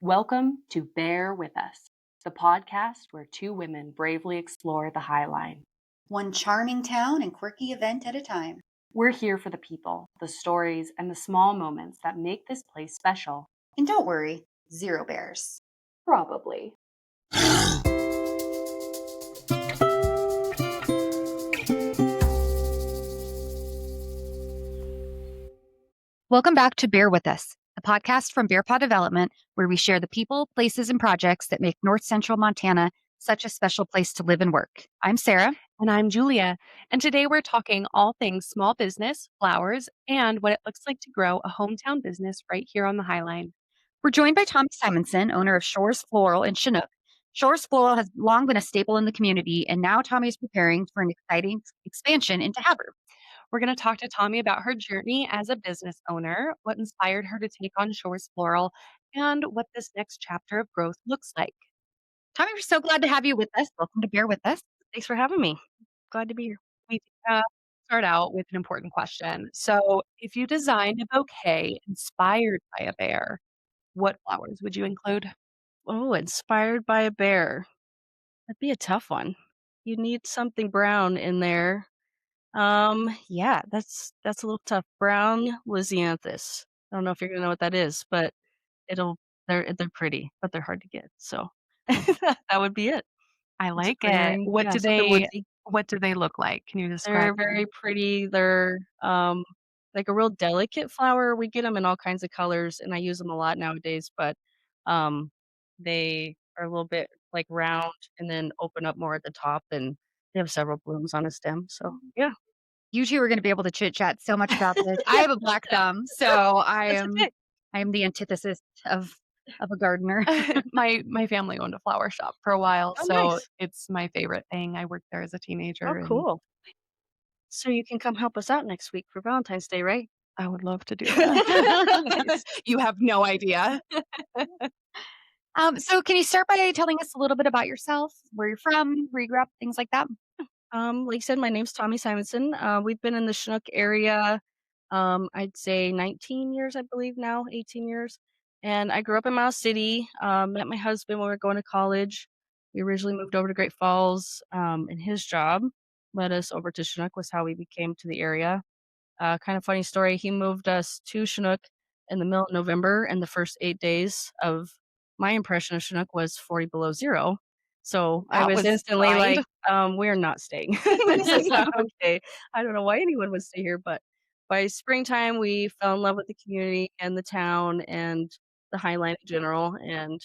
Welcome to Bear With Us, the podcast where two women bravely explore the Highline. One charming town and quirky event at a time. We're here for the people, the stories, and the small moments that make this place special. And don't worry, zero bears. Probably. Welcome back to Bear With Us, a podcast from Bear Paw Development, where we share the people, places, and projects that make North Central Montana such a special place to live and work. I'm Sarah. And I'm Julia. And today we're talking all things small business, flowers, and what it looks like to grow a hometown business right here on the Highline. We're joined by Tomi Simonson, owner of Shores Floral in Chinook. Shores Floral has long been a staple in the community, and now Tomi is preparing for an exciting expansion into Havre. We're going to talk to Tomi about her journey as a business owner, what inspired her to take on Shores Floral, and what this next chapter of growth looks like. Tomi, we're so glad to have you with us. Welcome to Bear With Us. Thanks for having me. Glad to be here. We start out with an important question. So, if you designed a bouquet inspired by a bear, what flowers would you include? Oh, inspired by a bear. That'd be a tough one. You need something brown in there. Yeah, that's a little tough. Brown lisianthus. I don't know if you're gonna know what that is, but they're pretty, but they're hard to get. So that would be it. I It's like pretty it. ring. Yeah, something woodsy. What do they look like? Can you They're describe them? very pretty. They're like a real delicate flower. We get them in all kinds of colors, and I use them a lot nowadays. But um, they are a little bit like round and then open up more at the top, and they have several blooms on a stem. So yeah, You two are going to be able to chit chat so much about this. I have a black thumb, so I that's okay. am the antithesis of a gardener. My family owned a flower shop for a while, Oh, so nice. it's my favorite thing. I worked there as a teenager, Oh, and cool. So you can come help us out next week for Valentine's Day, right? I would love to do that. Nice. You have no idea. So can you start by telling us a little bit about yourself, where you're from, where you grew up, things like that? Like I said, my name's Tomi Simonson. We've been in the Chinook area, I'd say 19 years, I believe now, 18 years. And I grew up in Miles City. Met my husband when we were going to college. We originally moved over to Great Falls, and his job led us over to Chinook. Was how we became to the area. Kind of funny story. He moved us to Chinook in the middle of November, and the first 8 days of my impression of Chinook was 40 below zero. So I That was was instantly kind. like, we're not staying. This is not okay. I don't know why anyone would stay here, but by springtime, we fell in love with the community and the town and the Highline in general. And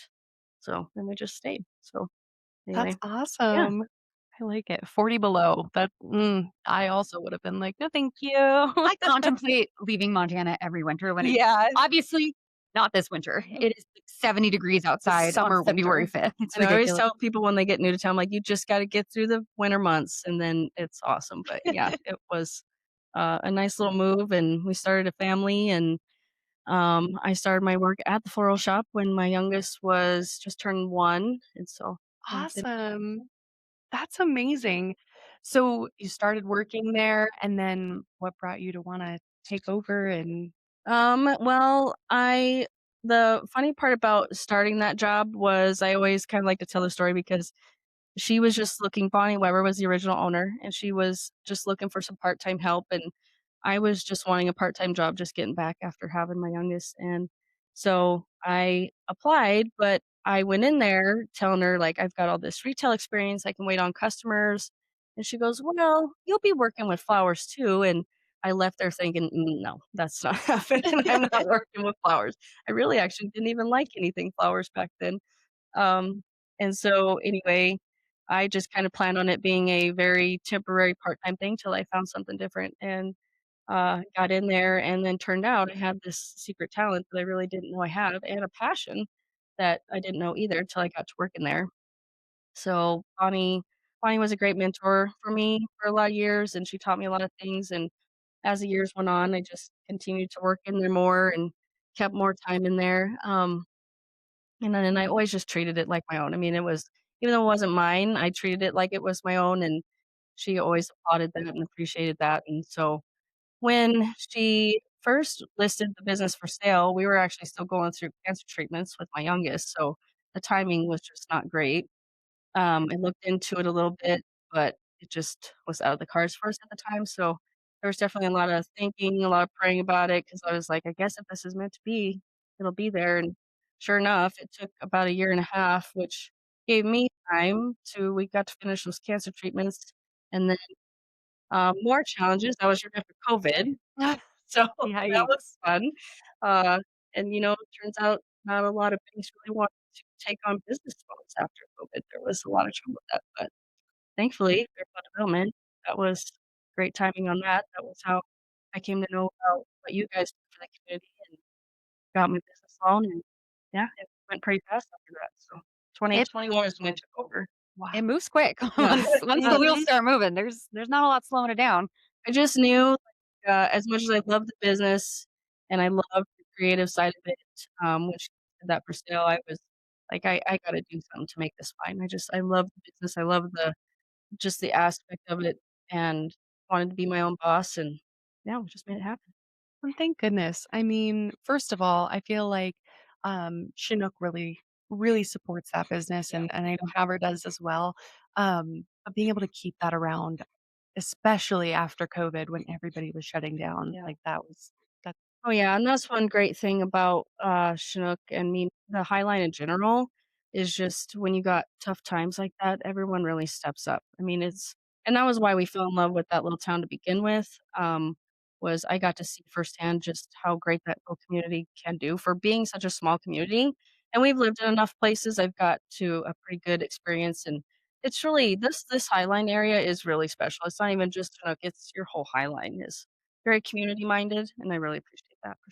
so then we just stayed. So That's anyway, yeah. awesome. I like it. 40 below. I also would have been like, "No, thank you." I contemplate leaving Montana every winter when it's Yeah, obviously not this winter. It is like 70 degrees outside summer on February winter. 5th. It's And I always ridiculous. tell people when they get new to town, like, you just gotta get through the winter months and then it's awesome. But yeah, it was a nice little move and we started a family and I started my work at the floral shop when my youngest was just turned 1. And so yeah, Awesome. That's amazing. So you started working there, and then what brought you to wanna take over and well, the funny part about starting that job was I always kind of like to tell the story because she was just looking Bonnie Weber was the original owner, and she was just looking for some part-time help, and I was just wanting a part-time job, just getting back after having my youngest, and so I applied, but I went in there telling her, like, "I've got all this retail experience, I can wait on customers," and she goes, "Well, you'll be working with flowers too," and I left there thinking, No, that's not happening, I'm not working with flowers." I really actually didn't even like anything flowers back then. Um, and so anyway, I just kind of planned on it being a very temporary part-time thing till I found something different and got in there and then turned out I had this secret talent that I really didn't know I had and a passion that I didn't know either until I got to work in there. So Bonnie was a great mentor for me for a lot of years and she taught me a lot of things and as the years went on, I just continued to work in there more and kept more time in there. And then I always just treated it like my own. I mean, it was even though it wasn't mine, I treated it like it was my own, and she always applauded that and appreciated that, and so when she first listed the business for sale, we were actually still going through cancer treatments with my youngest, so the timing was just not great. I looked into it a little bit, but it just was out of the cards for us at the time, so there was definitely a lot of thinking, a lot of praying about it because I was like, "I guess if this is meant to be, it'll be there," and sure enough, it took about a year and a half, which gave me time to we got to finish those cancer treatments, and then, more challenges. I was right after COVID, so that was Yikes. fun, uh, and, it turns out not a lot of banks really wanted to take on business loans after COVID. There was a lot of trouble with that, but thankfully, Fairfield Development, that was great timing on that. That was how I came to know about what you guys do for the community and got my business loan, and yeah, it went pretty fast after that, so It 2021 is when I took over. it Wow. moves quick. Yeah. Once the wheels Mhm. start moving, there's not a lot slowing it down. I just knew, as much as I love the business and I love the creative side of it, when she did that for sale, I was like, "I gotta do something to make this fine." I love the business, I love the just the aspect of it and wanted to be my own boss, and yeah, we just made it happen. And thank goodness. I mean, first of all, I feel like, Chinook really supports that business, Yeah. and I know Havre does as well. But being able to keep that around, especially after COVID when everybody was shutting down, Yeah. like, that's Oh, yeah, and that's one great thing about, Chinook and me the Highline in general, is just when you got tough times like that, everyone really steps up. I mean, it's and that was why we fell in love with that little town to begin with, was I got to see firsthand just how great that little community can do for being such a small community, and we've lived in enough places, I've got to a pretty good experience, and it's really this Highline area is really special. It's not even just Chinook, it's your whole Highline is very community minded, and I really appreciate that for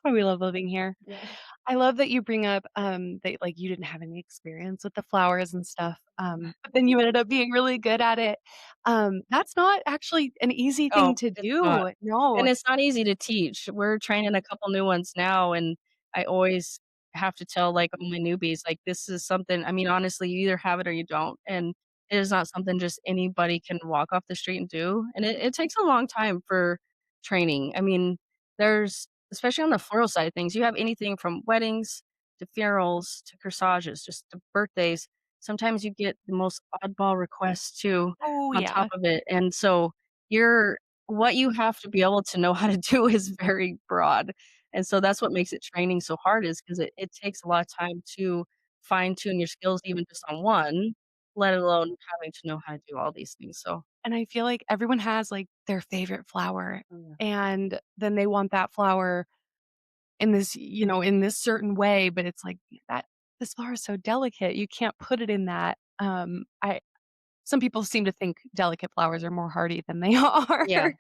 why we love living here. sure. Yeah. I love that you bring up, that, like, you didn't have any experience with the flowers and stuff, but then you ended up being really good at it. That's not actually an easy Oh, thing to it's not. do. No. And it's not easy to teach. We're training a couple new ones now, and I always have to tell, like, all my newbies, like, this is something I mean, honestly, you either have it or you don't, and it is not something just anybody can walk off the street and do, and it takes a long time for training. I mean, there's especially on the floral side of things, you have anything from weddings to funerals to corsages, just to birthdays. Sometimes you get the most oddball requests too Oh, on top yeah. of it, and so you're what you have to be able to know how to do is very broad, and so that's what makes it training so hard is 'cause it takes a lot of time to fine tune your skills even just on one, let alone having to know how to do all these things, so And I feel like everyone has, like, their favorite flower, oh, yeah. and then they want that flower in this, in this certain way, but it's like, that this flower is so delicate, you can't put it in that, I some people seem to think delicate flowers are more hardy than they are. Yeah.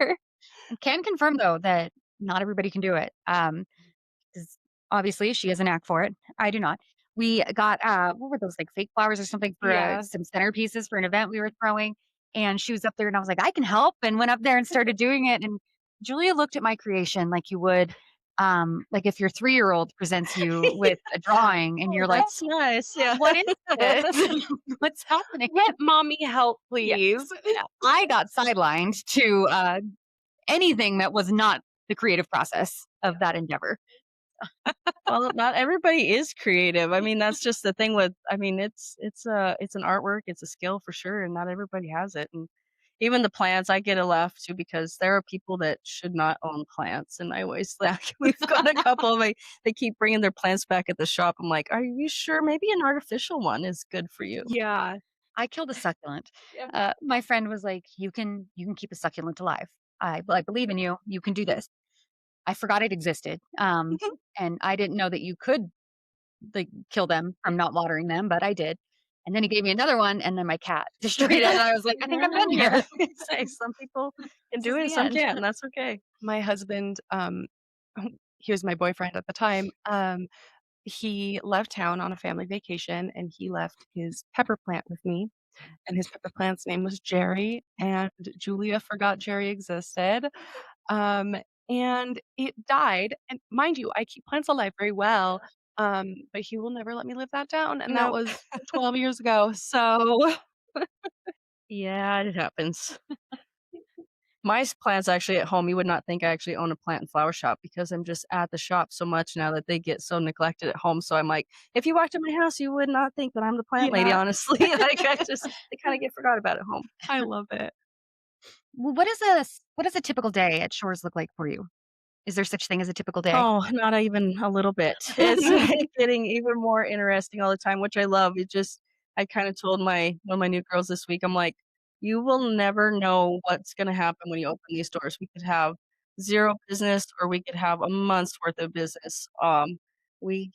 Can confirm though that not everybody can do it. 'Cause obviously she has a knack for it. I do not. We got, what were those, like, fake flowers or something for, Yeah. some centerpieces for an event we were throwing, and she was up there, and I was like, "I can help," and went up there and started doing it, and Julia looked at my creation like you would, like, if your three-year-old presents you with a drawing and Oh, you're like, that's nice, yeah. "What is this? What's happening?" "Let mommy help, Yeah, please." yeah. I got sidelined to, anything that was not the creative process of that endeavor. Well, not everybody is creative. I mean, that's just the thing with I mean, it's an artwork, it's a skill for sure, and not everybody has it, and even the plants, I get a laugh too because there are people that should not own plants, and I always like we've got a couple, they keep bringing their plants back at the shop. I'm like, "Are you sure? Maybe an artificial one is good for you." Yeah. I killed a succulent. Yeah. My friend was like, "You can keep a succulent alive. I believe in you. You can do this." I forgot it existed, and I didn't know that you could, like, kill them from not watering them, but I did. And then he gave me another one, and then my cat destroyed it, and I was like, "I think I'm done Yeah, here. say some people can This do is it, the some end." can't, and that's okay. My husband, he was my boyfriend at the time, he left town on a family vacation, and he left his pepper plant with me, and his pepper plant's name was Jerry, and Julia forgot Jerry existed, um, and it died, and mind you, I keep plants alive very well, but he will never let me live that down, and that No. was 12 years ago, so Yeah, it happens. My plant's actually at home. You would not think I actually own a plant and flower shop because I'm just at the shop so much now that they get so neglected at home. So I'm like, if you walked in my house, you would not think that I'm the plant lady, Yeah, honestly. Like they kind of get forgot about at home. I love it. Well, what does a typical day at Shores look like for you? Is there such thing as a typical day? Oh, not even a little bit. It's getting even more interesting all the time, which I love. I kind of told one of my new girls this week, I'm like, you will never know what's going to happen when you open these doors. We could have zero business or we could have a month's worth of business. We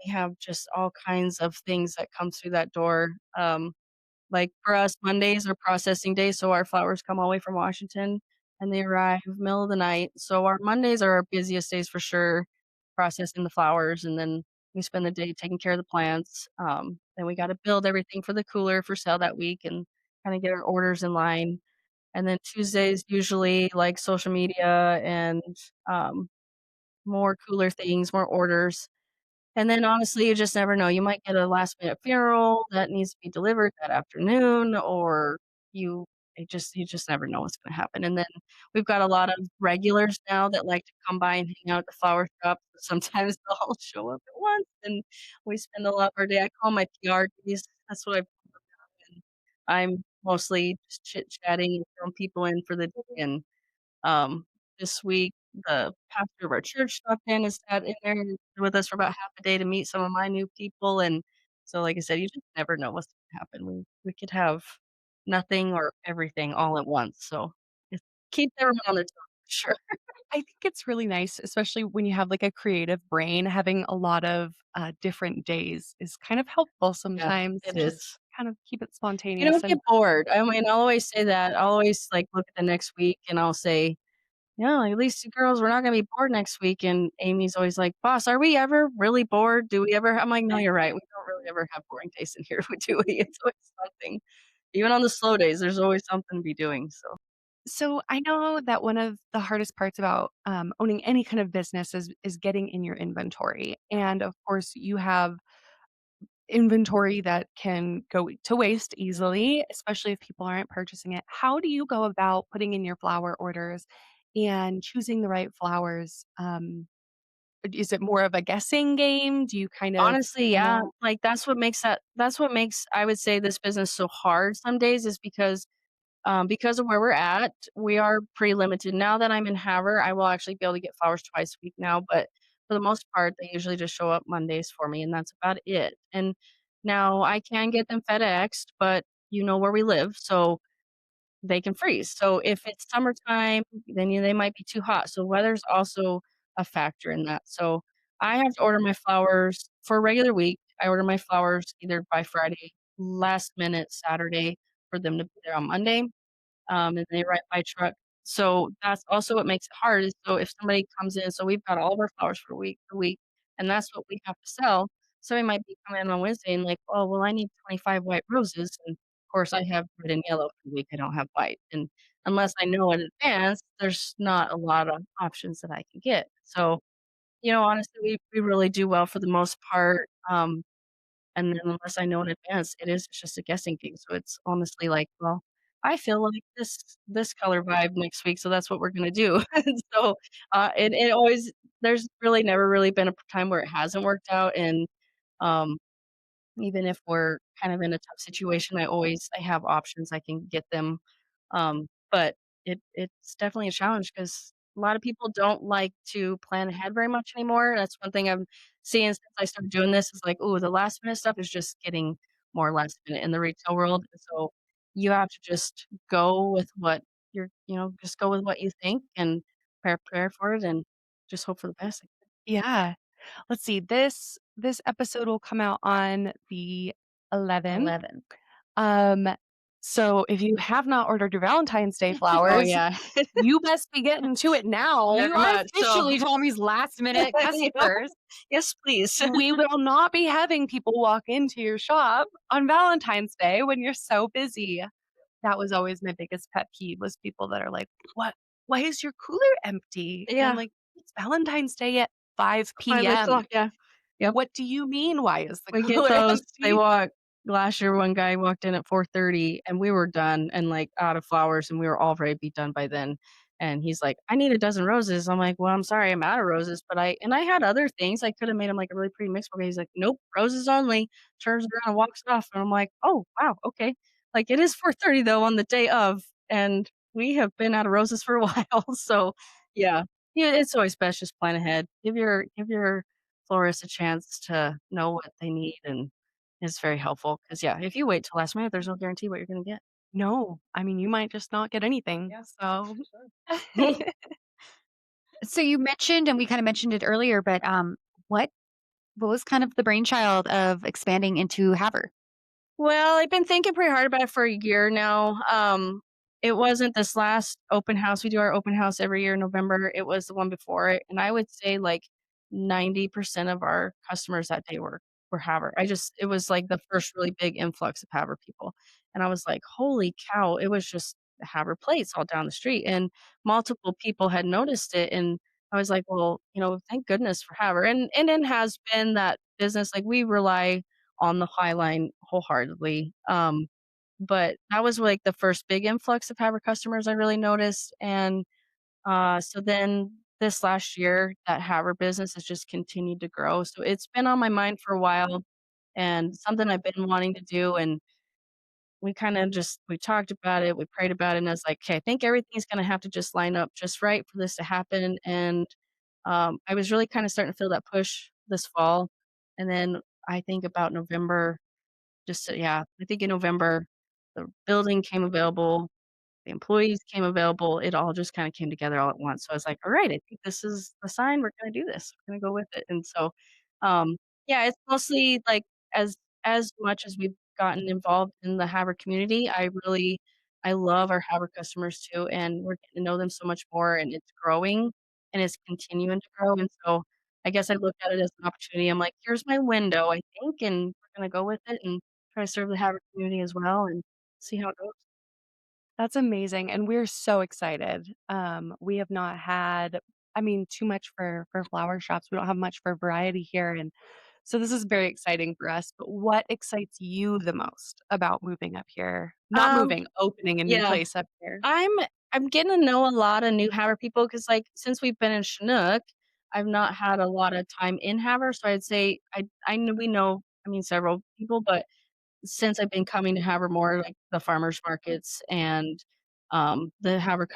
have just all kinds of things that come through that door. Like, for us, Mondays are processing days, so our flowers come all the way from Washington, and they arrive middle of the night, so our Mondays are our busiest days for sure, processing the flowers, and then we spend the day taking care of the plants, then we gotta build everything for the cooler for sale that week and kinda get our orders in line, and then Tuesdays usually, like, social media and, um, more cooler things, more orders. And then honestly, you just never know. You might get a last minute funeral that needs to be delivered that afternoon, or you you just never know what's gonna happen. And then we've got a lot of regulars now that like to come by and hang out at the flower shop. So sometimes they'll all show up at once and we spend a lot of our day. I call my PR days. That's what I and I'm mostly just chit chatting and throwing people in for the day and um, this week, the pastor of our church stopped in and sat in there with us for about half a day to meet some of my new people, and so, like I said, you just never know what's gonna happen. We could have nothing or everything all at once, so it keeps everyone on their toes for sure. I think it's really nice, especially when you have like a creative brain, having a lot of different days is kind of helpful Yeah, sometimes. it Just is. kind of keep it You spontaneous don't get and bored. I mean, I'll always say that. I'll always, like, look at the next week and I'll say, "Yeah, at least you girls, we're not gonna be bored next week," and Amy's always like, "Boss, are we ever really bored? Do we ever" I'm like, "No, you're right. We don't really ever have boring days in here, do we? It's always something. Even on the slow days, there's always something to be doing, so so I know that one of the hardest parts about owning any kind of business is getting in your inventory, and of course you have inventory that can go to waste easily, especially if people aren't purchasing it. How do you go about putting in your flower orders and choosing the right flowers? Is it more of a guessing game? Do you kind of honestly, yeah, know? like, that's what makes, I would say, this business so hard some days is because of where we're at, we are pretty limited. Now that I'm in Havre, I will actually be able to get flowers twice a week now, but for the most part, they usually just show up Mondays for me, and that's about it. And now I can get them FedExed, but you know where we live, so they can freeze. So if it's summertime, then they might be too hot. So weather's also a factor in that. So I have to order my flowers for a regular week. I order my flowers either by Friday, last minute Saturday for them to be there on Monday, and they arrive by truck. So that's also what makes it hard is so if somebody comes in, so we've got all of our flowers for a week, and that's what we have to sell. Somebody might be coming in on Wednesday and like, "Oh, well, I need 25 white roses," and of course, I have red and yellow for the week, I don't have white, and unless I know in advance, there's not a lot of options that I can get. So, honestly, we really do well for the most part, and then unless I know in advance, it's just a guessing game, so it's honestly like, well, I feel like this color vibe next week, so that's what we're gonna do. And so, it always there's really never really been a time where it hasn't worked out, and, um even if we're kind of in a tough situation, I have options, I can get them, but it's definitely a challenge because a lot of people don't like to plan ahead very much anymore. That's one thing I'm seeing since I started doing this is like, ooh, the last minute stuff is just getting more last minute in the retail world, and so you have to just go with what just go with what you think and prepare for it and just hope for the best. Yeah. Let's see. This episode will come out on the 11th. 11. Um, so if you have not ordered your Valentine's Day Oh, flowers, yeah. you best be getting to it now. You Very are much so. officially Tommy's last minute You know? customers. Yes, please. We will not be having people walk into your shop on Valentine's Day when you're so busy. That was always my biggest pet peeve was people that are like, "What? Why is your cooler empty?" And I'm Yeah, like, "It's Valentine's Day at 5 5 PM. o'clock, yeah. Yep, What do you mean, why is the we get cooler those. They empty?" walk last year, one guy walked in at 4:30 and we were done and like out of flowers and we were all ready to be done by then. And he's like, I need a dozen roses. I'm like, well, I'm sorry, I'm out of roses. But I had other things. I could have made him like a really pretty mix. But he's like, nope, roses only. Turns around and walks off. And I'm like, oh, wow, okay. Like it is 4:30 though on the day of. And we have been out of roses for a while. So yeah. Yeah, it's always best just plan ahead. Give your florist a chance to know what they need and it's very helpful because yeah, if you wait till last minute, there's no guarantee what you're gonna get. No, I mean, you might just not get anything. Yeah, So sure. So you mentioned, and we kind of mentioned it earlier, but what what was kind of the brainchild of expanding into Havre? Well, I've been thinking pretty hard about it for a year now. It wasn't this last open house. We do our open house every year in November. It was the one before it, and I would say like 90% of our customers that day were Havre. It was like the first really big influx of Havre people, and I was like, holy cow! It was just Havre plates all down the street, and multiple people had noticed it, and I was like, well, thank goodness for Havre, and it has been that business. Like we rely on the Highline wholeheartedly. But that was like the first big influx of Havre customers I really noticed. And so then this last year, that Havre business has just continued to grow. So it's been on my mind for a while and something I've been wanting to do. And we kind of just we talked about it, we prayed about it, and I was like, okay, I think everything's gonna have to just line up just right for this to happen. And I was really kind of starting to feel that push this fall. And then I think about November, yeah, I think in November, the building came available, the employees came available, it all just kinda came together all at once, so I was like, "Alright, I think this is the sign, we're gonna do this, we're gonna go with it," and so, yeah, it's mostly, like, as as much as we've gotten involved in the Havre community, I love our Havre customers too, and we're getting to know them so much more, and it's growing, and it's continuing to grow, and so, I guess I look at it as an opportunity, I'm like, "Here's my window, I think, and we're gonna go with it and try to serve the Havre community as well and see how it goes." that's amazing, and we're so excited. We have not had, I mean, too much for flower shops. We don't have much for variety here, and so this is very exciting for us. But what excites you the most about moving up here? Not Um, moving, opening a new yeah. place up here. I'm I'm getting to know a lot of new Havre people because, like, since we've been in Chinook, I've not had a lot of time in Havre, so I'd say I know we know, I mean, several people, but since I've been coming to Havre more, like the farmers markets and the Havre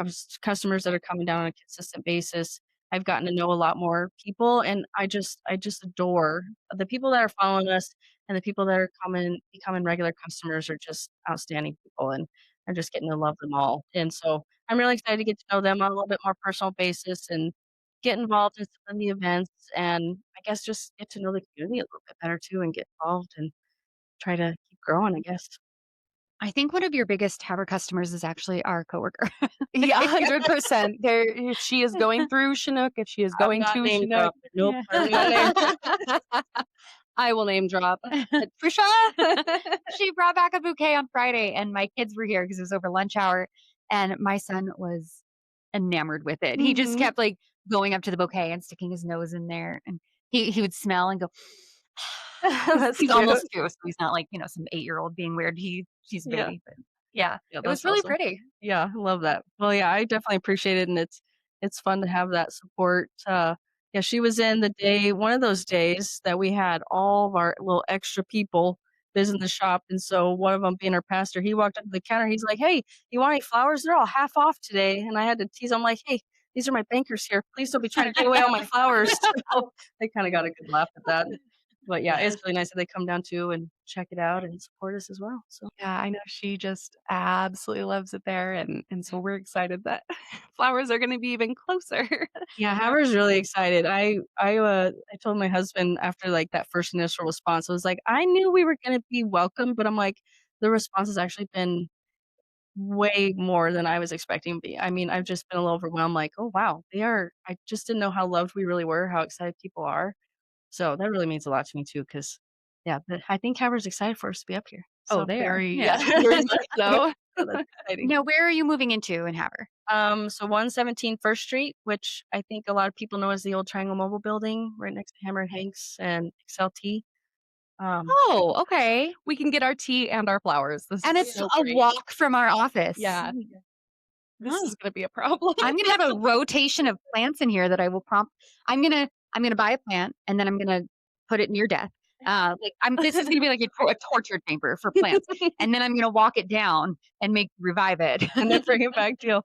customers that are coming down on a consistent basis, I've gotten to know a lot more people, and I just adore the people that are following us and the people that are becoming regular customers are just outstanding people, and I'm just getting to love them all. And so I'm really excited to get to know them on a little bit more personal basis and get involved in some of the events, and I guess just get to know the community a little bit better too, and get involved and try to keep growing, I guess. I think one of your biggest Havre customers is actually our coworker. Yeah, 100%. There if she is going through Chinook, if she is I'm going not to name Chinook. dropping. Nope, Yeah. I'm not name I will name drop. Trisha. She brought back a bouquet on Friday, and my kids were here because it was over lunch hour, and my son was enamored with it. He just Mhm. kept, like, going up to the bouquet and sticking his nose in there, and he would smell and go, That's he's cute. almost 2, so he's not like, some 8-year-old being weird. He's a Yeah. baby, but yeah, Yeah, it was that's really awesome. pretty. Yeah, I love that. Well, yeah, I definitely appreciate it, and it's fun to have that support. Yeah, she was in the day one of those days that we had all of our little extra people visiting the shop, and so one of them being our pastor, he walked up to the counter, he's like, "Hey, you want any flowers? They're all half off today." And I had to tease him like, "Hey, these are my bankers here. Please don't be trying to take away all my flowers." So they kinda got a good laugh at that. But yeah, it's really nice that they come down too and check it out and support us as well. So Yeah, I know she just absolutely loves it there, and so we're excited that flowers are gonna be even closer. yeah, Havre's really excited. I told my husband after like that first initial response, I was like, I knew we were gonna be welcome, but I'm like, the response has actually been way more than I was expecting to be. I mean, I've just been a little overwhelmed, like, oh wow, they are I just didn't know how loved we really were, how excited people are. So that really means a lot to me too, because yeah, I think Havre's excited for us to be up here. Oh, So they are. Very Yeah. yes, very much so. so that's exciting. Now where are you moving into in Havre? So 117 First Street, which I think a lot of people know as the old Triangle Mobile Building, right next to Hammer and Hanks and XLT. Um, Oh, okay. we can get our tea and our flowers. This And is it's so a great. walk from our office. Yeah, this Oh, is gonna be a problem. I'm gonna have a rotation of plants in here that I will prompt. I'm gonna buy a plant and then I'm gonna put it near death. This is gonna be like a torture chamber for plants, and then I'm gonna walk it down and revive it. And then bring it back to you.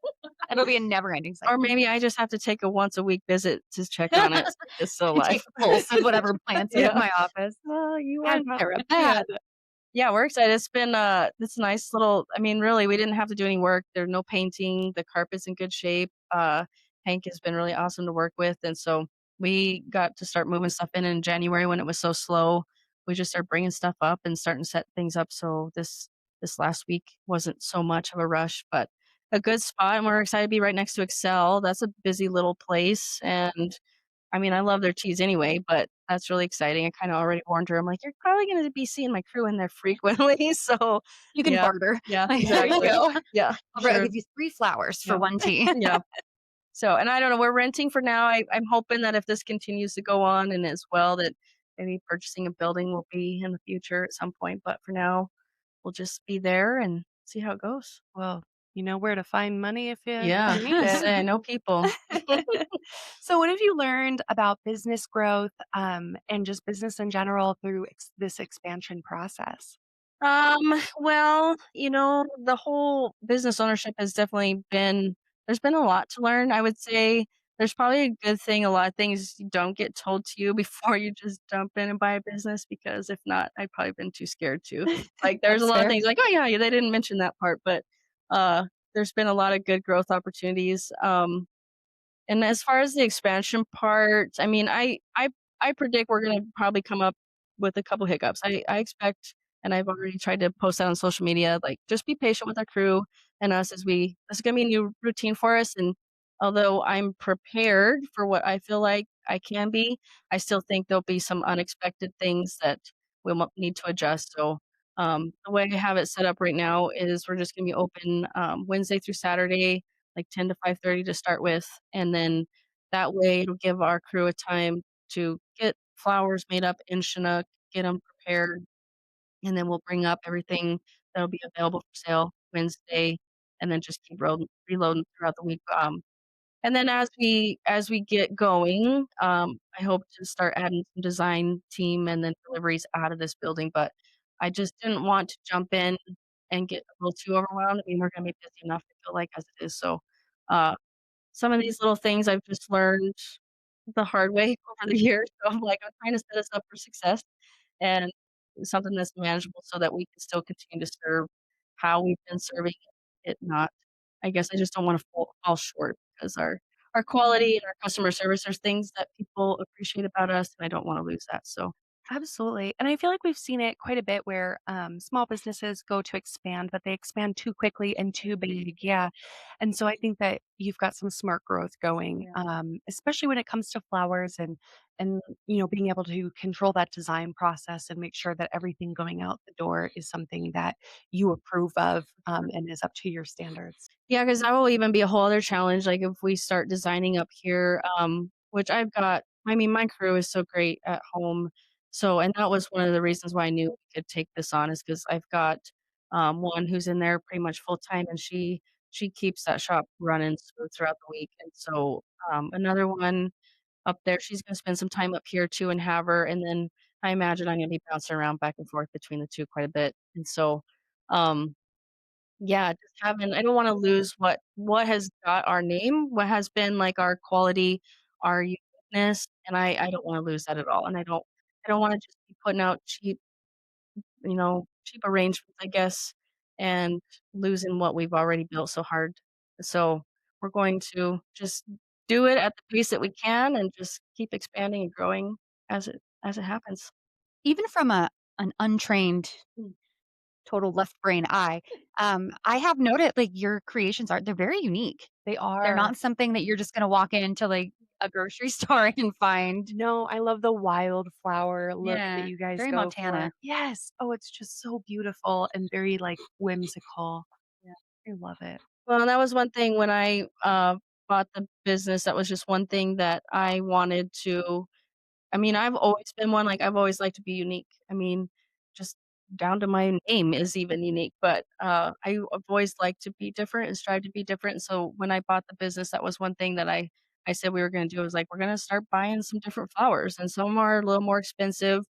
It'll be a never-ending Or cycle. maybe I just have to take a once a week visit to check on it, so it's still Take alive. a pulse of whatever plants in Yeah. my office. Oh, you are And not therapy. yeah. Yeah, we're excited. It's been, this nice little I mean, really, we didn't have to do any work. There's no painting. The carpet's in good shape. Hank has been really awesome to work with, and so we got to start moving stuff in January when it was so slow. We just started bringing stuff up and starting to set things up, so this last week wasn't so much of a rush, but a good spot, and we're excited to be right next to Excel. That's a busy little place, and I mean, I love their cheese anyway, but that's really exciting. I kinda already warned her. I'm like, "You're probably gonna be seeing my crew in there frequently." So, You can yeah. barter. Yeah, Like, there you exactly. go. Yeah, I'll sure. give you 3 flowers for Yeah. 1 tea. Yeah. So and I don't know, we're renting for now. I'm hoping that if this continues to go on and as well, that maybe purchasing a building will be in the future at some point, but for now, we'll just be there and see how it goes. Well, you know where to find money if you Yeah, need I it. say I know people. So, what have you learned about business growth, and just business in general through this expansion process? Well, the whole business ownership has definitely there's been a lot to learn. I would say there's probably a good thing a lot of things don't get told to you before you just jump in and buy a business because if not, I'd probably been too scared to. Like there's a That's lot of fair. things like, oh yeah, they didn't mention that part, but uh there's been a lot of good growth opportunities. And as far as the expansion part, I mean, I predict we're gonna probably come up with a couple hiccups. I expect, and I've already tried to post that on social media, like, just be patient with our crew and us as this is gonna be a new routine for us, and although I'm prepared for what I feel like I can be, I still think there'll be some unexpected things that we'll need to adjust, so, the way I have it set up right now is we're just gonna be open, Wednesday through Saturday, like 10 to 5:30 to start with, and then that way it'll give our crew a time to get flowers made up in Chinook, get them prepared, and then we'll bring up everything that'll be available for sale Wednesday, and then just keep reloading throughout the week, and then as we get going, I hope to start adding some design team and then deliveries out of this building, but I just didn't want to jump in and get a little too overwhelmed. I mean, we're gonna be busy enough, I feel like, as it is, so, uh, some of these little things I've just learned the hard way over the years, so I'm trying to set us up for success and something that's manageable so that we can still continue to serve how we've been serving it not I guess I just don't wanna fall short because our quality and our customer service, there's things that people appreciate about us, and I don't wanna lose that, so Absolutely. And I feel like we've seen it quite a bit where small businesses go to expand, but they expand too quickly and too big. Yeah. And so I think that you've got some smart growth going, Yeah. especially when it comes to flowers and being able to control that design process and make sure that everything going out the door is something that you approve of and is up to your standards. yeah, because that will even be a whole other challenge, like, if we start designing up here, which I mean, my crew is so great at home, so and that was one of the reasons why I knew we could take this on is because 'cause I've got, one who's in there pretty much full time, and she keeps that shop running smooth throughout the week, and so, another one up there, she's gonna spend some time up here too in Havre, and then I imagine I'm gonna be bouncing around back and forth between the 2 quite a bit, and so, um yeah, just having I don't wanna lose what has got our name, what has been, like, our quality, our uniqueness, and I don't wanna lose that at all, and I don't wanna just be putting out cheap arrangements, I guess, and losing what we've already built so hard. So, we're going to just do it at the pace that we can and just keep expanding and growing as it happens. Even from an untrained total left brain eye, I have noted, like, your creations they're very unique. They They're are. not something that you're just gonna walk into, like, a grocery store and find. No, I love the wildflower look that Yeah, you guys very go for. Montana. Yes. Oh, it's just so beautiful and very, like, whimsical. Yeah. I love it. Well, and that was one thing when I, bought the business, that was just one thing that I wanted to I mean, I've always been one, like, I've always liked to be unique. I mean, just down to my name is even unique, but, I've always liked to be different and strive to be different, so when I bought the business, that was one thing that I said we were gonna do. I was like, "We're gonna start buying some different flowers, and some are a little more expensive."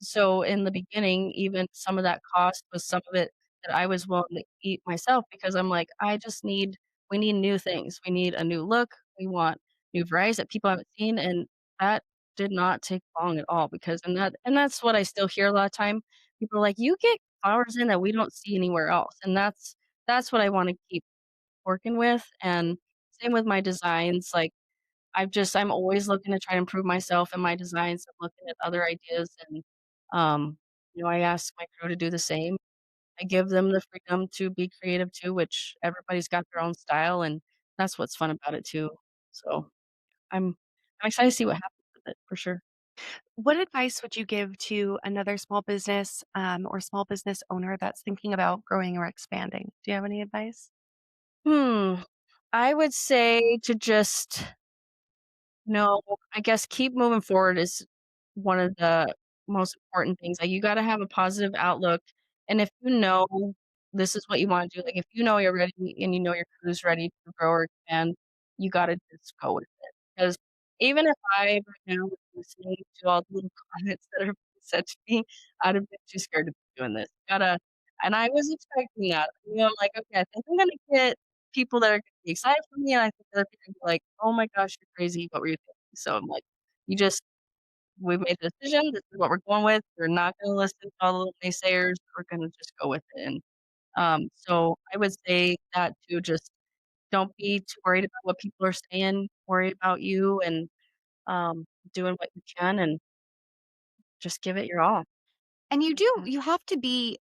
So in the beginning, even some of that cost was some of it that I was willing to eat myself because I'm like, we need new things. We need a new look. We want new varieties that people haven't seen. And that did not take long at all because and that's what I still hear a lot of time. People are like, you get flowers in that we don't see anywhere else. And that's what I want to keep working with. And same with my designs. Like I'm always looking to try to improve myself in my designs and looking at other ideas and, um, I ask my crew to do the same. I give them the freedom to be creative too, which everybody's got their own style, and that's what's fun about it too. So, I'm I'm excited to see what happens with it for sure. What advice would you give to another small business, or small business owner that's thinking about growing or expanding? Do you have any advice? Hmm, I would say to just no, I guess keep moving forward is one of the most important things. Like, you gotta have a positive outlook, and if you know this is what you wanna do, like, if you know you're ready and you know your crew's ready to grow or expand, you gotta just go with it. Because even if I right now was listening to all the little comments that are being said to me, I'd have been too scared to be doing this. Gotta and I was expecting that. I'm like, "Okay, I think I'm gonna get people that are gonna be excited for me, and I think other people are gonna be like, 'Oh my gosh, you're crazy. What were you thinking?'" So I'm like, "You just we've made a decision. This is what we're going with. We're not gonna listen to all the little naysayers. We're gonna just go with it." And, so I would say that too, just don't be too worried about what people are saying. Worry about you and, doing what you can and just give it your all. And Yeah. you have to be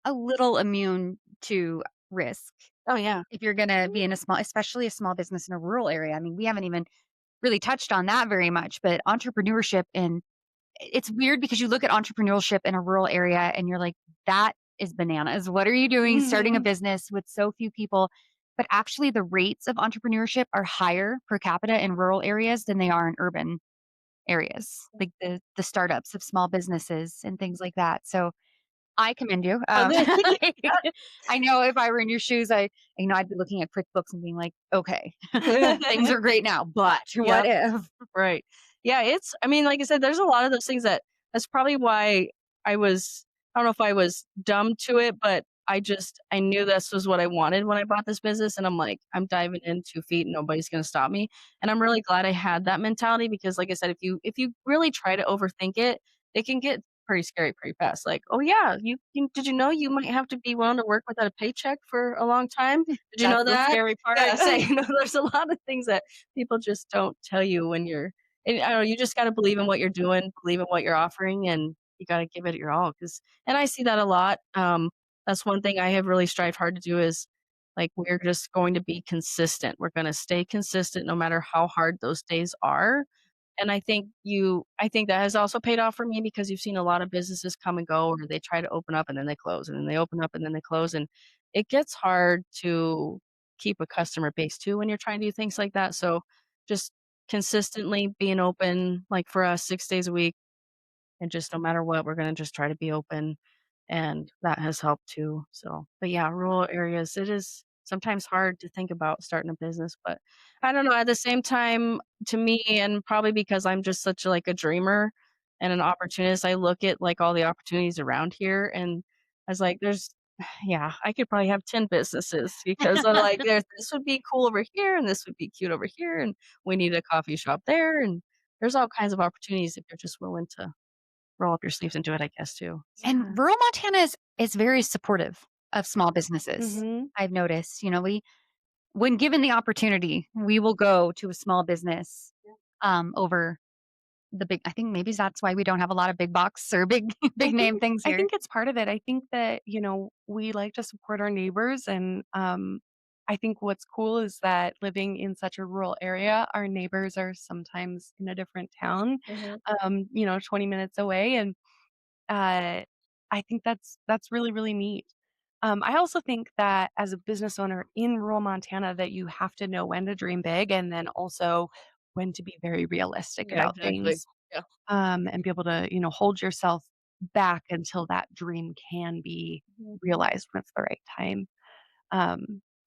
a little immune to risk Oh, yeah. if you're going to be in especially a small business in a rural area. I mean, we haven't even really touched on that very much, but entrepreneurship in it's weird because you look at entrepreneurship in a rural area and you're like, that is bananas. What are you doing starting a Mhm. business with so few people? But actually, the rates of entrepreneurship are higher per capita in rural areas than they are in urban areas, like the startups of small businesses and things like that. So I commend you. Oh, I know if I were in your shoes, I'd be looking at QuickBooks and being like, okay, things are great now, but what Yep. if? Right. Yeah, I mean, like I said, there's a lot of those things that's probably why I don't know if I was dumb to it, but I knew this was what I wanted when I bought this business. And I'm like, I'm diving in 2 feet and nobody's going to stop me. And I'm really glad I had that mentality because like I said, if you really try to overthink it, it can get pretty scary pretty fast. Like, oh yeah, did you know you might have to be willing to work without a paycheck for a long time? Did you know That's the that? scary Yeah, part. say, there's a lot of things that people just don't tell you when you're and I don't know, you just gotta believe in what you're doing, believe in what you're offering, and you gotta give it your all. Because and I see that a lot, that's one thing I have really strived hard to do is, like, we're just going to be consistent. We're gonna stay consistent no matter how hard those days are, and I think that has also paid off for me because you've seen a lot of businesses come and go, or they try to open up and then they close, and then they open up and then they close, and it gets hard to keep a customer base too when you're trying to do things like that, so just consistently being open, like, for us, 6 days a week, and just no matter what, we're gonna just try to be open, and that has helped too, so but yeah, rural areas, it is sometimes hard to think about starting a business, but I don't know, at the same time, to me, and probably because I'm just such, like, a dreamer and an opportunist, I look at, like, all the opportunities around here, and I was like, "There's" yeah, I could probably have 10 businesses because I'm like, this would be cool over here, and this would be cute over here, and we need a coffee shop there, and there's all kinds of opportunities if you're just willing to roll up your sleeves and do it, I guess, too. And Yeah. rural Montana is very supportive of small businesses. Mhm. I've noticed, when given the opportunity, we will go to a small business over the big. I think maybe that's why we don't have a lot of big box or big big name things I here. think it's part of it. I think that, we like to support our neighbors and I think what's cool is that living in such a rural area, our neighbors are sometimes in a different town, Mhm. 20 minutes away and uh I think that's really really neat. I also think that as a business owner in rural Montana that you have to know when to dream big and then also when to be very realistic Yeah, about exactly. things. Yeah. and be able to, hold yourself back until that dream can be Mhm. realized when it's the right time.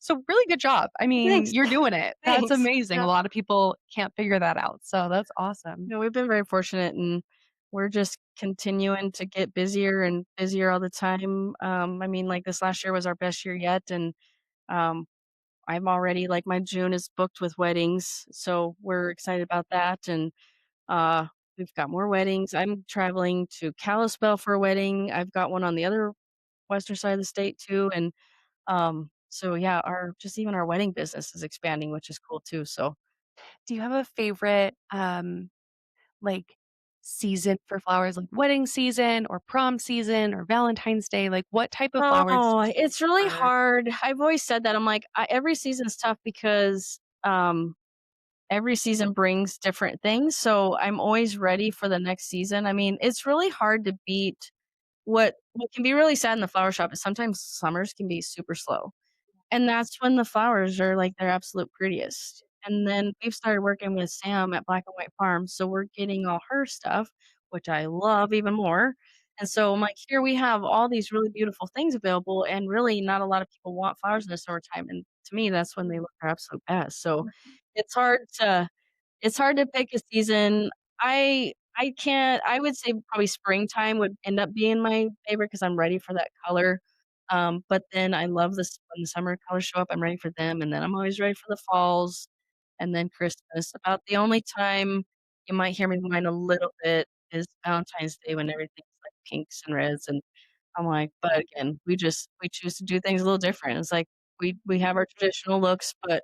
So really good job. I mean, Thanks. you're doing it. That's Thanks. amazing. Yeah. A lot of people can't figure that out. So that's awesome. We've been very fortunate, and we're just continuing to get busier and busier all the time. I mean, like, this last year was our best year yet, and, um, I'm already like, my June is booked with weddings, so we're excited about that, and, uh, we've got more weddings. I'm traveling to Kalispell for a wedding. I've got one on the other western side of the state too, and, so yeah, our just even our wedding business is expanding, which is cool too, so. Do you have a favorite like season for flowers, like wedding season or prom season or Valentine's Day? Like what type of flowers Oh, do you it's really prefer? hard. I've always said that. I'm like, every season's tough because, every season brings different things, so I'm always ready for the next season. I mean, it's really hard to beat what can be really sad in the flower shop is sometimes summers can be super slow. And that's when the flowers are, like, their absolute prettiest. And then we've started working with Sam at Black& and White Farms, so we're getting all her stuff, which I love even more. And so I'm like, here we have all these really beautiful things available, and really not a lot of people want flowers in the summertime, and to me, that's when they look their absolute best. So it's hard to it's hard to pick a season. I can't I would say probably springtime would end up being my favorite because 'cause I'm ready for that color. But then I love this when the summer colors show up, I'm ready for them, and then I'm always ready for the falls, and then Christmas. About the only time you might hear me whine a little bit is Valentine's Day when everything's like pinks and reds, and I'm like, but again, we choose to do things a little different. It's like we have our traditional looks, but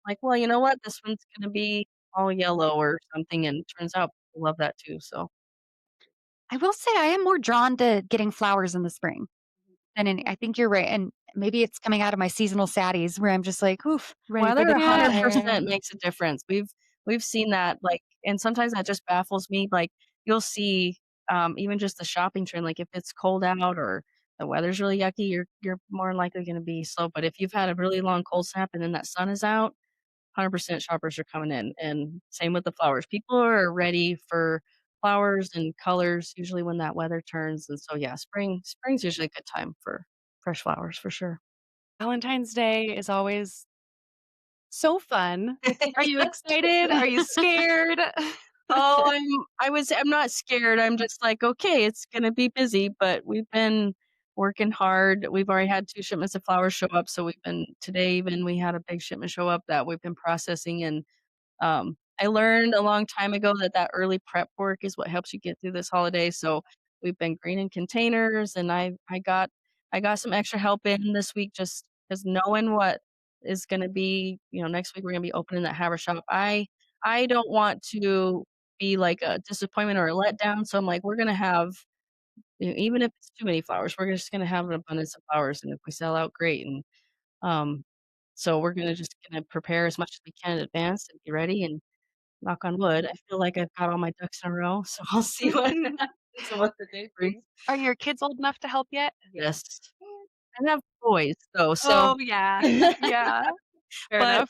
like, well, you know what? This one's gonna be all yellow or something, and turns out people love that too. So I will say I am more drawn to getting flowers in the spring than any. I think you're right, and maybe it's coming out of my seasonal saddies where I'm just like, "Oof, ready for weather the Yeah. 100% picnic." makes a difference. We've seen that, like, and sometimes that just baffles me. Like, you'll see, even just the shopping trend, like if it's cold out or the weather's really yucky, you're more likely gonna be slow. But if you've had a really long cold snap and then that sun is out, 100% shoppers are coming in, and same with the flowers. People are ready for flowers and colors usually when that weather turns, and so, yeah, spring's usually a good time for fresh flowers for sure. Valentine's Day is always so fun. Are you excited? Are you scared? Oh, I'm not scared, I'm just like, "Okay, it's gonna be busy," but we've been working hard. We've already had 2 shipments of flowers show up, so we've been today even, we had a big shipment show up that we've been processing, and I learned a long time ago that that early prep work is what helps you get through this holiday, so we've been greening containers, and I got some extra help in this week just 'cause knowing what is gonna be, next week we're gonna be opening that Havre shop. I don't want to be like a disappointment or a letdown, so I'm like, we're gonna have even if it's too many flowers, we're just gonna have an abundance of flowers, and if we sell out, great, and, um, so we're gonna prepare as much as we can in advance and be ready, and knock on wood, I feel like I've got all my ducks in a row, so I'll see what happens and what the day brings. Are your kids old enough to help yet? Yes. I have boys though, so Oh, yeah. Yeah. Fair but,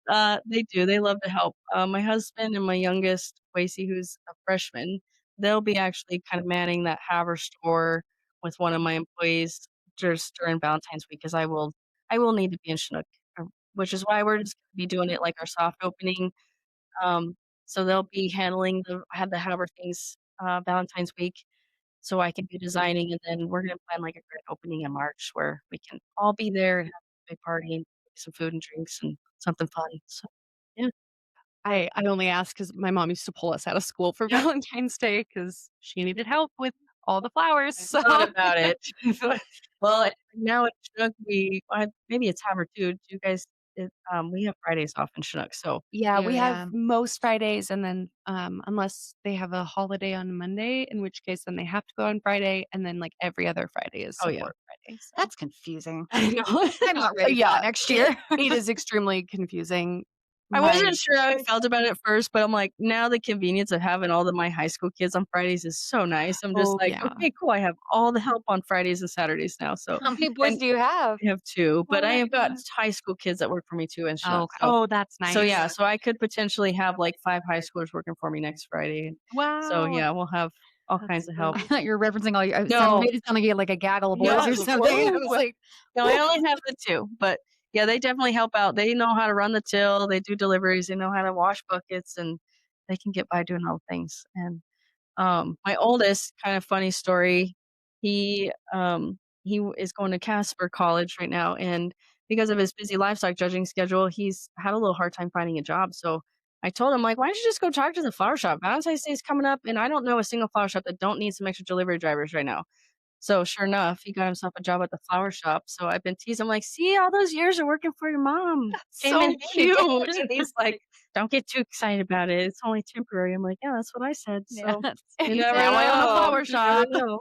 enough. they do, they love to help. My husband and my youngest, Wasey, who's a freshman, they'll be actually kind of manning that Havre store with one of my employees just during Valentine's week, 'cause I will need to be in Chinook, which is why we're just gonna be doing it like our soft opening. Um, so they'll be handling I have the Havre things, Valentine's week, so I can be designing, and then we're gonna plan like a grand opening in March where we can all be there and have a big party and some food and drinks and something fun. So, yeah. I only ask because my mom used to pull us out of school for Valentine's Day because she needed help with all the flowers, I so thought about it. Well, now at Chinook, maybe it's Havre too. Do you guys we have Fridays off in Chinook, so yeah, Do, we have yeah. most Fridays and then, unless they have a holiday on Monday, in which case then they have to go on Friday, and then, like, every other Friday is oh, yeah. support Friday, so That's confusing. I know. I'm not ready for yeah, that next year. it is extremely confusing. I wasn't Right. sure how I felt about it at first, but I'm like, now the convenience of having all of my high school kids on Fridays is so nice. I'm just Oh, like, yeah. "Okay, cool. I have all the help on Fridays and Saturdays now." So How many boys and do you have? I have 2, but Oh I my have got gosh. high school kids that work for me too in Oh, Chinook. okay. So Oh, that's so nice. yeah, so I could potentially have like 5 high schoolers working for me next Friday. So Wow, yeah, we'll have all that's kinds of so help. I thought you were referencing all your No, made it sound like you had, like, a gaggle of boys no, or something. I was no. like, No, I only have the 2, but yeah, they definitely help out. They know how to run the till, they do deliveries, they know how to wash buckets, and they can get by doing all the things. And, my oldest, kind of funny story, he is going to Casper College right now, and because of his busy livestock judging schedule, he's had a little hard time finding a job. So I told him, like, "Why don't you just go talk to the flower shop? Valentine's Day is coming up, and I don't know a single flower shop that don't need some extra delivery drivers right now." So sure enough, he got himself a job at the flower shop. So I've been teasing him like, "See, all those years of working for your mom came in so handy." cute. And he's like, "Don't get too excited about it. It's only temporary." I'm like, "Yeah, that's what I said." yeah, So you He's never now I own a know. flower You never shop. know.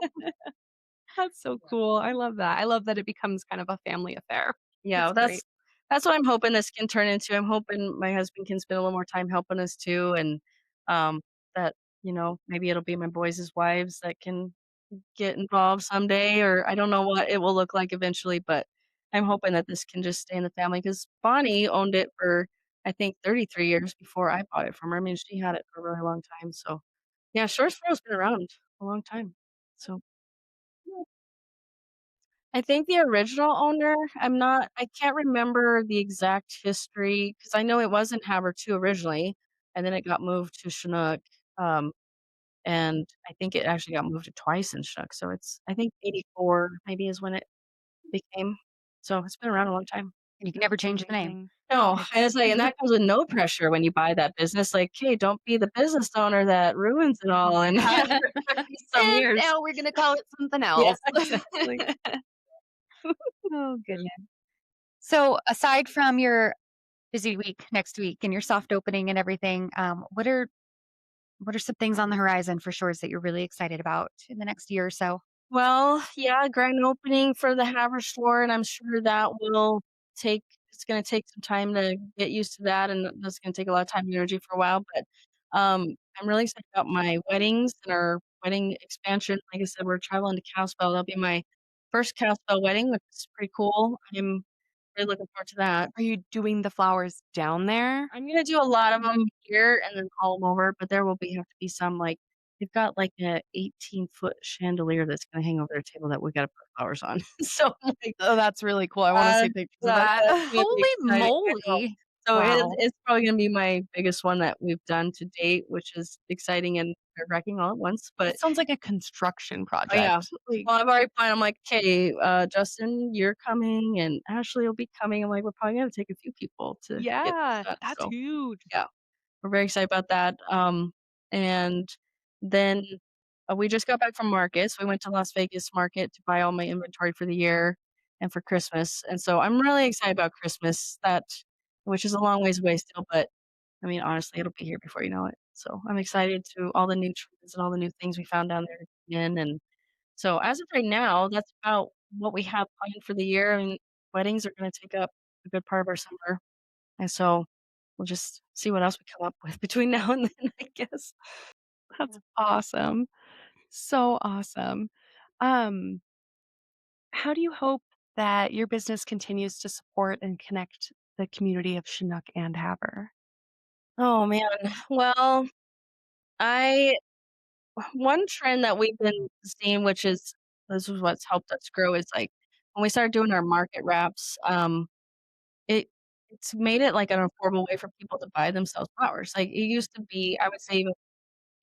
That's so cool. I love that. I love that it becomes kind of a family affair. Yeah, That's great. that's what I'm hoping this can turn into. I'm hoping my husband can spend a little more time helping us too, and um, that maybe it'll be my boys' wives that can get involved someday, or I don't know what it will look like eventually, but I'm hoping that this can just stay in the family because Bonnie owned it for, I think, 33 years before I bought it from her. I mean, she had it for a really long time. So, yeah, Shores Floral has been around a long time. So, yeah. I think the original owner, I can't remember the exact history because I know it was in Havre too originally, and then it got moved to Chinook. Um, and I think it actually got moved to twice in Chinook. So I think 84 maybe is when it became. So it's been around a long time. you can never That's change the name. amazing. No, and It's it's like, and that comes with no pressure when you buy that business. Like, hey, don't be the business owner that ruins it all. And after 30 some and years. now we're gonna call it something Yeah, else. exactly. Oh, goodness. So, aside from your busy week next week and your soft opening and everything, what are some things on the horizon for Shores that you're really excited about in the next year or so? Well, yeah, grand opening for the Havre store, and I'm sure that will take it's gonna take some time to get used to that, and that's gonna take a lot of time and energy for a while, but, I'm really excited about my weddings and our wedding expansion. Like I said, we're traveling to Kalispell. That'll be my first Kalispell wedding, which is pretty cool. I'm really looking forward to that. Are you doing the flowers down there? I'm gonna do a lot of them here and then haul them over, but there will have to be some, like they've got, like, a 18-foot chandelier that's gonna hang over their table that we gotta put flowers on. So, I'm like, Oh, that's really cool. I wanna uh, see pictures of that. that's gonna be Holy exciting, I know. moly. So, Wow. it's probably gonna be my biggest one that we've done to date, which is exciting and nerve-wracking all at once, but That sounds like a construction oh, yeah. project. Like Well, I've already planned I'm like, "Okay, Justin, you're coming, and Ashley will be coming." I'm like, "We're probably gonna take a few people to get this yeah, done." that's So, huge. yeah. We're very excited about that. And then we just got back from markets. We went to Las Vegas market to buy all my inventory for the year and for Christmas. And so I'm really excited about Christmas, which is a long ways away still, but I mean, honestly, it'll be here before you know it. So I'm excited to all the new trends and all the new things we found down there again. And so as of right now, that's about what we have planned for the year. And weddings are going to take up a good part of our summer. And so we'll just see what else we come up with between now and then, I guess. That's awesome. So awesome. Um, how do you hope that your business continues to support and connect the community of Chinook and Havre? Oh man. Well, I one trend that we've been seeing, which is this is what's helped us grow, is like when we started doing our market wraps, it it's made it like an affordable way for people to buy themselves flowers. Like it used to be, I would say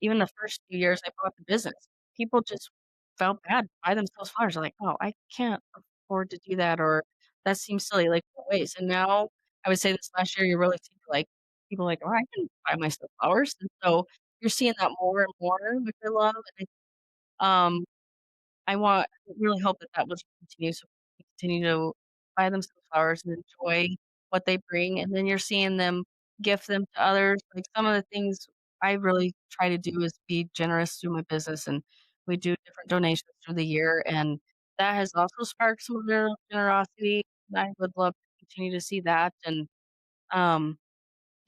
even the first few years I bought the business, people just felt bad to buy themselves flowers. They're like, "Oh, I can't afford to do that," or "That seems silly," like, what ways? And now I would say this last year, you really see, like, people like, "Oh, I can buy myself flowers," and so you're seeing that more and more, which I love, and I really hope that that will continue, so people continue to buy themselves flowers and enjoy what they bring, and then you're seeing them gift them to others. Like, some of the things I really try to do is be generous through my business, and we do different donations through the year, and that has also sparked some of their generosity. I would love to continue to see that, and, um,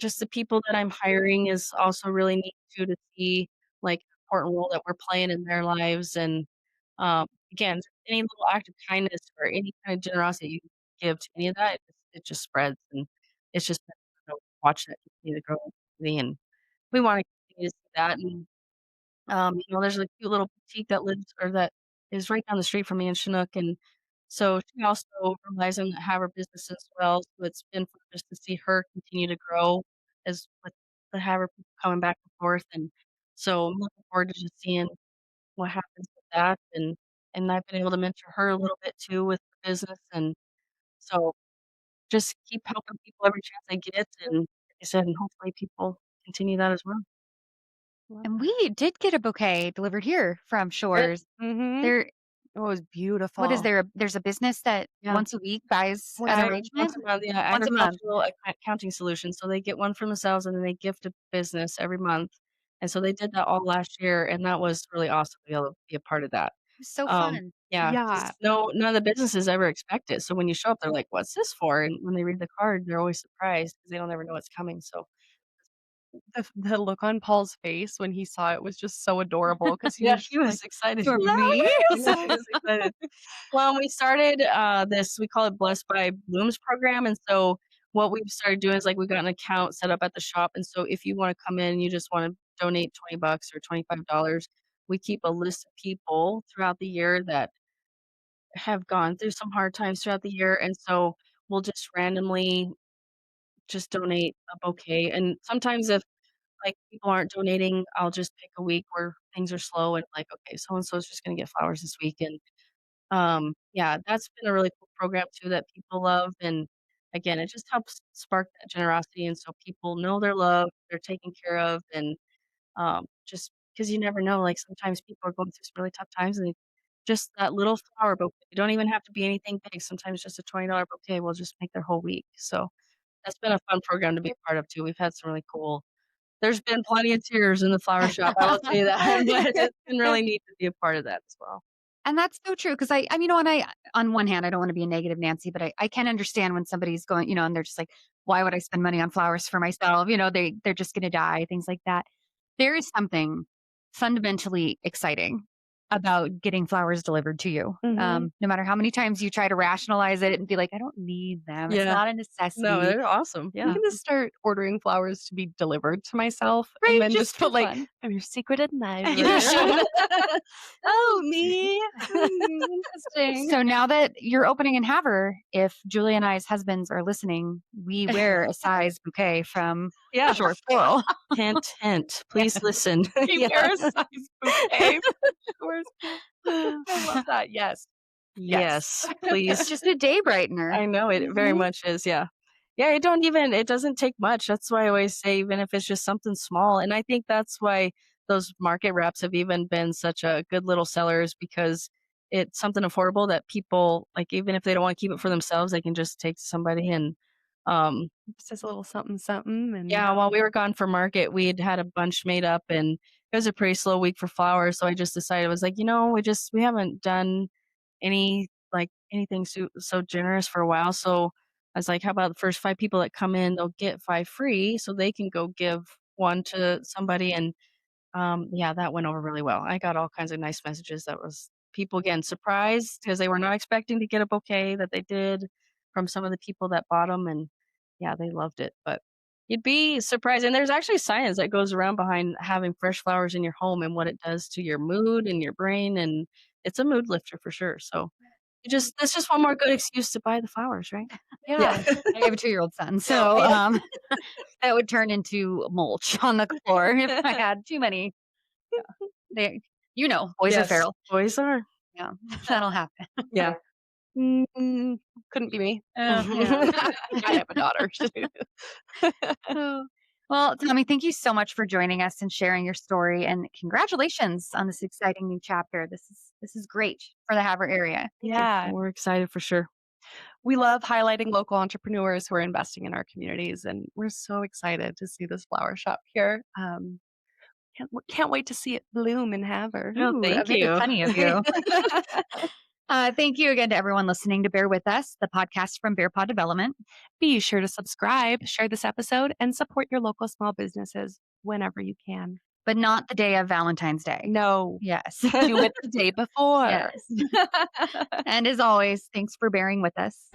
just the people that I'm hiring is also really neat too to see, like, important role that we're playing in their lives, and, again, any little act of kindness or any kind of generosity you give to any of that, it just spreads, and it's just been fun to watch that continue to grow in the community, and we wanna continue to see that, and there's a cute little boutique that lives or that is right down the street from me in Chinook, and so she also relies on the Havre business as well, so it's been fun just to see her continue to grow as with the Havre people coming back and forth, and so I'm looking forward to just seeing what happens with that, and I've been able to mentor her a little bit too with the business, and so just keep helping people every chance I get, and like I said, and hopefully people continue that as well. Love And that. we did get a bouquet delivered here from Good. Shores. Mhm. There It was what is beautiful. there? There's a business that Yeah. once a week buys Once an a Once arrangement? a month, yeah, Once a month. agricultural accounting solution, so they get one for themselves and then they gift a business every month, and so they did that all last year, and that was really awesome to be able to be a part of that. It's so fun. Yeah, Yeah. 'cause none of the businesses ever expect it, so when you show up, they're like, "What's this for?" And when they read the card, they're always surprised because they don't ever know what's coming, so The look on Paul's face when he saw it was just so adorable because he yeah, was he just like, was excited. For "That me? real?" He was excited. Well, we started, this we call it Blessed by Blooms program, and so what we've started doing is, like, we've got an account set up at the shop, and so if you wanna come in, you just wanna donate 20 bucks or $25, we keep a list of people throughout the year that have gone through some hard times throughout the year, and so we'll just randomly just donate a bouquet, and sometimes if, like, people aren't donating, I'll just pick a week where things are slow and, like, "Okay, so and so is just gonna get flowers this week," and yeah, that's been a really cool program too that people love, and again, it just helps spark that generosity, and so people know they're loved, they're taken care of, and, just because you never know, like, sometimes people are going through some really tough times, and just that little flower bouquet, you don't even have to be anything big, sometimes just a $20 bouquet will just make their whole week, so that's been a fun program to be a part of too, we've had some really cool there's been plenty of tears in the flower shop, I will tell you that, but it's been really neat to be a part of that as well. And that's so true because you know, and on one hand, I don't want to be a negative Nancy, but I can understand when somebody's going, and they're just like, why would I spend money on flowers for myself? They're just going to die, things like that. There is something fundamentally exciting about getting flowers delivered to you. mhm. No matter how many times you try to rationalize it and be like, I don't need them. It's Yeah. not a No, necessity. they're awesome, I'm yeah. gonna start ordering flowers to be delivered to myself and Right? then Just just for put like, fun. "I'm your secret admirer." You should. Oh, me? Interesting. So now that you're opening in Havre, if Julie and I's husbands are listening, we wear a size bouquet from Yeah. Shores Floral. Hint, hint. Please listen. A Yeah. pair-size bouquet from Shores Floral. I love that. Yes. Yes. Yes, please. Just a day brightener. I know it very Mhm. much is, yeah. Yeah, it doesn't take much. That's why I always say even if it's just something small, and I think that's why those market wraps have even been such a good little sellers because it's something affordable that people, like, even if they don't wanna keep it for themselves, they can just take to somebody and, um Just as a little something, something, and yeah, while we were gone for market, we'd had a bunch made up, and it was a pretty slow week for flowers, so I just decided I was like, we haven't done anything so generous for a while, so I was like, "How about the first 5 people that come in, they'll get 5 free, so they can go give 1 to somebody," and, yeah, that went over really well. I got all kinds of nice messages that was people, again, surprised because they were not expecting to get a bouquet that they did from some of the people that bought them, and, yeah, they loved it, but you'd be surprised, and there's actually science that goes around behind having fresh flowers in your home and what it does to your mood and your brain, and it's a mood lifter for sure, so that's just one more good excuse to buy the flowers, right? Yeah. yeah. I have a 2-year-old son, so Yeah. that would turn into mulch on the floor if I had too many. They, boys are Yes, feral. boys are. Yeah, that'll happen. Yeah. Mm, couldn't be me. Yeah. I have a daughter. Oh. Well, Tommy, thank you so much for joining us and sharing your story, and congratulations on this exciting new chapter. This is great for the Havre area. Yeah. We're excited for sure. We love highlighting local entrepreneurs who are investing in our communities, and we're so excited to see this flower shop here. Can't wait to see it bloom and have her. Oh, Ooh, thank very you. funny of you. Thank you again to everyone listening to Bear With Us, the podcast from Bear Pod Development. Be sure to subscribe, share this episode, and support your local small businesses whenever you can. But not the day of Valentine's Day. No. Yes. Do it the day before. Yes. And as always, thanks for bearing with us.